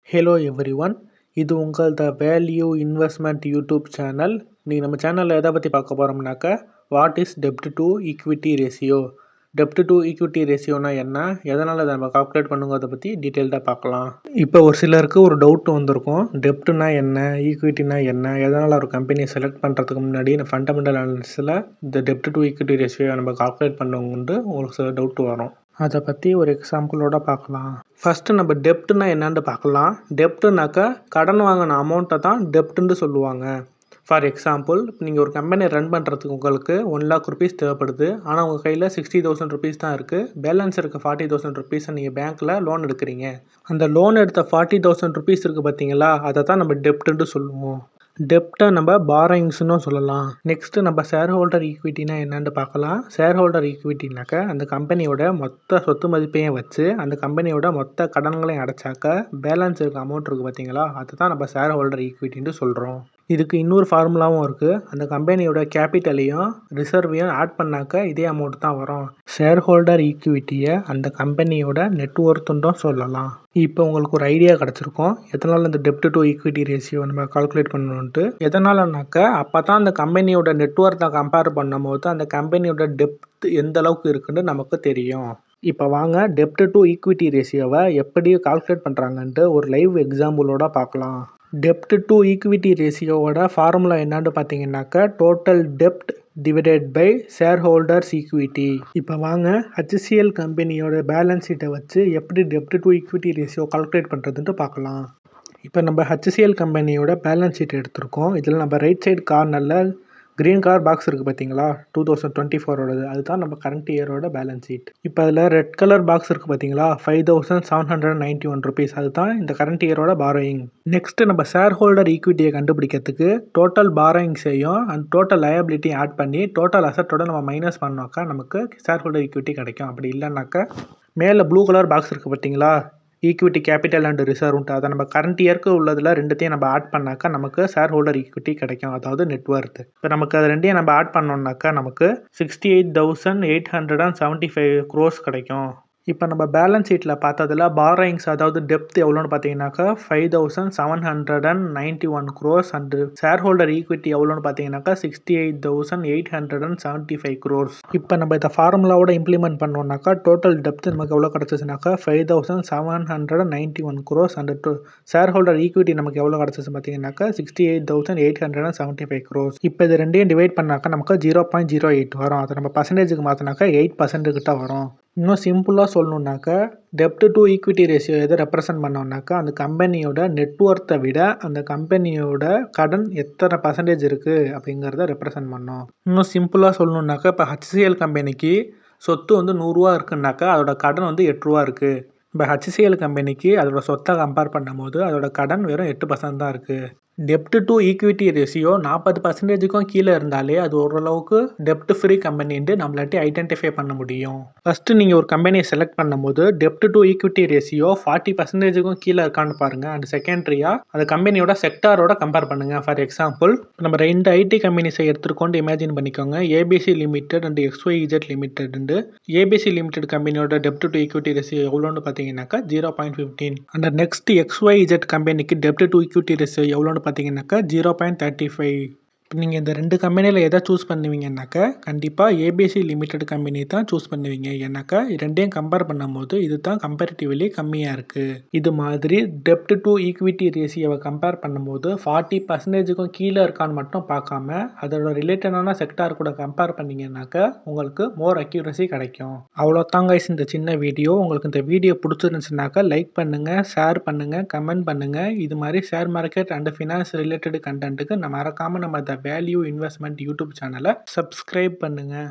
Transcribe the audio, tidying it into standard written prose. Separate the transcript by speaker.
Speaker 1: Hello everyone. இது உங்கள் the value investment YouTube channel. இன்றைக்கி நம்ம சேனலில் எதை பற்றி பார்க்க போகிறோம்னாக்கா, வாட் இஸ் டெப்ட் டு ஈக்விட்டி ரேஷியோ. டெப்ட் டு ஈக்விட்டி ரேஷியோனா என்ன, எதனால் அதை நம்ம கால்குலேட் பண்ணுங்கிறத பற்றி டீட்டெயில்டாக பார்க்கலாம். இப்போ ஒரு சிலருக்கு ஒரு டவுட் வந்திருக்கும், டெப்ட்னா என்ன, ஈக்விட்டினா என்ன, எதனால் ஒரு கம்பெனியை செலக்ட் பண்ணுறதுக்கு முன்னாடி இந்த ஃபண்டமெண்டல் அனாலிசிஸில் இந்த டெப்ட் டு ஈக்விட்டி ரேஷியோ நம்ம கால்குலேட் பண்ணுவோம்னு ஒரு சில டவுட் வரும். அதை பற்றி ஒரு எக்ஸாம்பிளோட பார்க்கலாம். ஃபஸ்ட்டு நம்ம டெப்ட்னா என்னன்னு பார்க்கலாம். டெப்ட்னாக்கா கடன் வாங்கின அமௌண்ட்டை தான் டெப்ட்டுன்னு சொல்லுவாங்க. ஃபார் எக்ஸாம்பிள், இப்போ நீங்கள் ஒரு கம்பெனி ரன் பண்ணுறதுக்கு உங்களுக்கு 1,00,000 ருபீஸ் தேவைப்படுது. ஆனால் உங்கள் கையில் 60,000 ருபீஸ் தான் இருக்குது. பேலன்ஸ் இருக்க 40,000 ருபீஸை நீங்கள் பேங்க்கில் லோன் எடுக்கிறீங்க. அந்த லோன் எடுத்த 40,000 ருபீஸ் இருக்குது பார்த்தீங்களா, அதை தான் நம்ம டெப்ட்டுன்னு சொல்லுவோம். டெப்ட்டை நம்ம பாரோயிங்ஸ்னு சொல்லலாம். நெக்ஸ்ட்டு நம்ம ஷேர் ஹோல்டர் ஈக்விட்டினா என்னென்னு பார்க்கலாம். ஷேர் ஹோல்டர் ஈக்விட்டினாக்கா அந்த கம்பெனியோட மொத்த சொத்து மதிப்பையும் வச்சு அந்த கம்பெனியோட மொத்த கடன்களையும் அடைச்சாக்கா பேலன்ஸ் இருக்க அமௌண்ட் இருக்குது பார்த்தீங்களா, அதுதான் நம்ம ஷேர் ஹோல்டர் ஈக்விட்டின்னு சொல்கிறோம். இதுக்கு இன்னொரு ஃபார்முலாவும் இருக்குது. அந்த கம்பெனியோட கேபிட்டலையும் ரிசர்வையும் ஆட் பண்ணாக்கா இதே அமௌண்ட் தான் வரும். ஷேர் ஹோல்டர் ஈக்விட்டியை அந்த கம்பெனியோட நெட்ஒர்த்துன்னு சொல்லலாம். இப்போ உங்களுக்கு ஒரு ஐடியா கிடச்சிருக்கும், எதனால் இந்த டெப்ட் டு ஈக்விட்டி ரேஷியோ நம்ம கால்குலேட் பண்ணணுன்ட்டு. எதனாலனாக்கா அப்போ தான் அந்த கம்பெனியோட நெட்ஒர்த்தை கம்பேர் பண்ணும்போது அந்த கம்பெனியோட டெப்த் எந்த அளவுக்கு இருக்குன்னு நமக்கு தெரியும். இப்போ வாங்க டெப்ட் டு ஈக்விட்டி ரேஷியோவை எப்படி கால்குலேட் பண்ணுறாங்கன்ட்டு ஒரு லைவ் எக்ஸாம்பிளோட பார்க்கலாம். டெப்ட் டு ஈக்விட்டி ரேஷியோவோட ஃபார்முலா என்னான்னு பார்த்தீங்கன்னாக்கா, டோட்டல் டெப்ட் divided by shareholders equity. இப்போ வாங்க ஹெச்சிஎல் கம்பெனியோட பேலன்ஸ் ஷீட்டை வச்சு எப்படி டெப்ட் டு ஈக்விட்டி ரேஷியோ கால்குலேட் பண்ணுறதுன்ட்டு பார்க்கலாம். இப்போ நம்ம ஹெச்சிஎல் கம்பெனியோட பேலன்ஸ் ஷீட் எடுத்திருக்கோம். இதில் நம்ம ரைட் சைடு கார்னரில் க்ரீன் கலர் பாக்ஸ் இருக்குது பார்த்தீங்களா, 2024ஓடது, அதுதான் நம்ம கரண்ட் இயரோட பேலன்ஸ் ஷீட். இப்போ அதில் ரெட் கலர் பாக்ஸ் இருக்குது பார்த்தீங்களா, 5,791 ருபீஸ், அதுதான் இந்த கரண்ட் இயரோட பாரோயிங். நெக்ஸ்ட்டு நம்ம ஷேர் ஹோல்டர் ஈக்விட்டியை கண்டுபிடிக்கிறதுக்கு டோட்டல் பாரோயிங்ஸையும் அந்த டோட்டல் லயபிலிட்டியும் ஆட் பண்ணி டோட்டல் அசட்டோட நம்ம மைனஸ் பண்ணோக்கா நமக்கு ஷேர் ஹோல்டர் ஈக்விட்டி கிடைக்கும். அப்படி இல்லைனாக்கா மேலே ப்ளூ கலர் பாக்ஸ் இருக்குது பார்த்தீங்களா, ஈக்விட்டி கேபிட்டல் அண்ட் ரிசர்வ்ன்ட்டு, அதை நம்ம கரண்ட் இயருக்கு உள்ளதில் ரெண்டுத்தையும் நம்ம ஆட் பண்ணாக்கா நமக்கு ஷேர் ஹோல்டர் ஈக்விட்டி கிடைக்கும், அதாவது நெட்ஒர்த். இப்போ நமக்கு அது ரெண்டையும் நம்ம ஆட் பண்ணோம்னாக்கா நமக்கு 68,875 crores கிடைக்கும். இப்போ நம்ம பேலன்ஸ் ஷீட்டில் பார்த்ததில் பாரோயிங்ஸ் அதாவது டெப்த் எவ்வளோன்னு பார்த்தீங்கன்னாக்கா 5,791 crores and share holder equity எவ்வளோன்னு பார்த்தீங்கன்னாக்கா 68,875 crores. இப்போ நம்ம இந்த ஃபார்முலாவோட இம்ப்ளிமெண்ட் பண்ணோம்னாக்கா டோட்டல் டெப்த் நமக்கு எவ்வளோ கிடச்சிச்சுனாக்கா 5,791 crores and share holder equity நமக்கு எவ்வளோ கிடச்சிச்சு பார்த்தீங்கன்னாக்கா 68,875 crores. இப்போ இது ரெண்டையும் டிவைட் பண்ணாக்கா நமக்கு 0.08 வரும். அதை நம்ம பர்சன்டேஜுக்கு மாற்றினாக்கா 8% கிட்ட வரும். இன்னும் சிம்பிளாக சொல்லணுன்னாக்கா டெப்ட் டு ஈக்விட்டி ரேஷியோ எதை ரெப்ரசன்ட் பண்ணோம்னாக்கா அந்த கம்பெனியோட நெட்ஒர்த்தை விட அந்த கம்பெனியோட கடன் எத்தனை பர்சன்டேஜ் இருக்குது அப்படிங்கிறத ரெப்ரசன்ட் பண்ணோம். இன்னும் சிம்பிளாக சொல்லணுன்னாக்கா இப்போ ஹெச்சிஎல் கம்பெனிக்கு சொத்து வந்து 100 ரூபா இருக்குன்னாக்கா அதோட கடன் வந்து 8 ரூபா இருக்குது. இப்போ ஹெச்சிஎல் கம்பெனிக்கு அதோட சொத்தை கம்பேர் பண்ணும்போது அதோட கடன் வெறும் 8% தான் இருக்குது. டெப்ட் டு ஈக்விட்டி ரேஷியோ 40%க்கும் கீழே இருந்தாலே அது ஓரளவுக்கு டெப்ட் ஃப்ரீ கம்பெனின்ட்டு நம்மளாட்டி ஐடென்டிஃபை பண்ண முடியும். ஃபஸ்ட்டு நீங்கள் ஒரு கம்பெனியை செலக்ட் பண்ணும்போது டெப்ட் டு ஈக்விட்டி ரேஷியோ 40%க்கும் கீழே இருக்கான்னு பாருங்கள். அண்ட் செகண்டரியாக அந்த கம்பெனியோட செக்டாரோட கம்பேர் பண்ணுங்கள். ஃபார் எக்ஸாம்பிள், நம்ம 2 ஐடி கம்பெனிஸை எடுத்துக்கொண்டு இமேஜின் பண்ணிக்கோங்க, ABC limited and XYZ limited. ABC limited கம்பெனியோட டெப்ட் டு ஈக்விட்டி ரேஷியோ எவ்வளோன்னு பார்த்தீங்கன்னாக்கா 0.15. அண்ட் நெக்ஸ்ட் XYZ கம்பெனிக்கு டெப்ட் டு ஈக்விட்டி ரேஷியோ எவ்வளோன்னு பார்த்தீங்கன்னாக்கா 0.35. இப்போ நீங்கள் இந்த 2 கம்பெனியில் எதை சூஸ் பண்ணுவீங்கன்னாக்கா கண்டிப்பாக ஏபிசி லிமிடெட் கம்பெனி தான் சூஸ் பண்ணுவீங்க. ஏன்னாக்கா ரெண்டையும் கம்பேர் பண்ணும்போது இது தான் கம்பேரிட்டிவ்லி கம்மியாக இருக்குது. இது மாதிரி டெப்ட் டு ஈக்விட்டி ரேஷியோவை கம்பேர் பண்ணும்போது 40%க்கும் கீழே இருக்கான்னு மட்டும் பார்க்காம அதோட ரிலேட்டடான செக்டார் கூட கம்பேர் பண்ணிங்கன்னாக்கா உங்களுக்கு மோர் அக்யூரசி கிடைக்கும். அவ்வளோதாங்க இந்த சின்ன வீடியோ. உங்களுக்கு இந்த வீடியோ பிடிச்சிருந்துச்சுனாக்கா லைக் பண்ணுங்கள், ஷேர் பண்ணுங்கள், கமெண்ட் பண்ணுங்கள். இது மாதிரி share market and finance related கண்டென்ட்டுக்கு மறக்காமல் நம்ம வேல்யூ இன்வெஸ்ட்மெண்ட் யூடியூப் சேனலை சப்ஸ்கிரைப் பண்ணுங்கள்.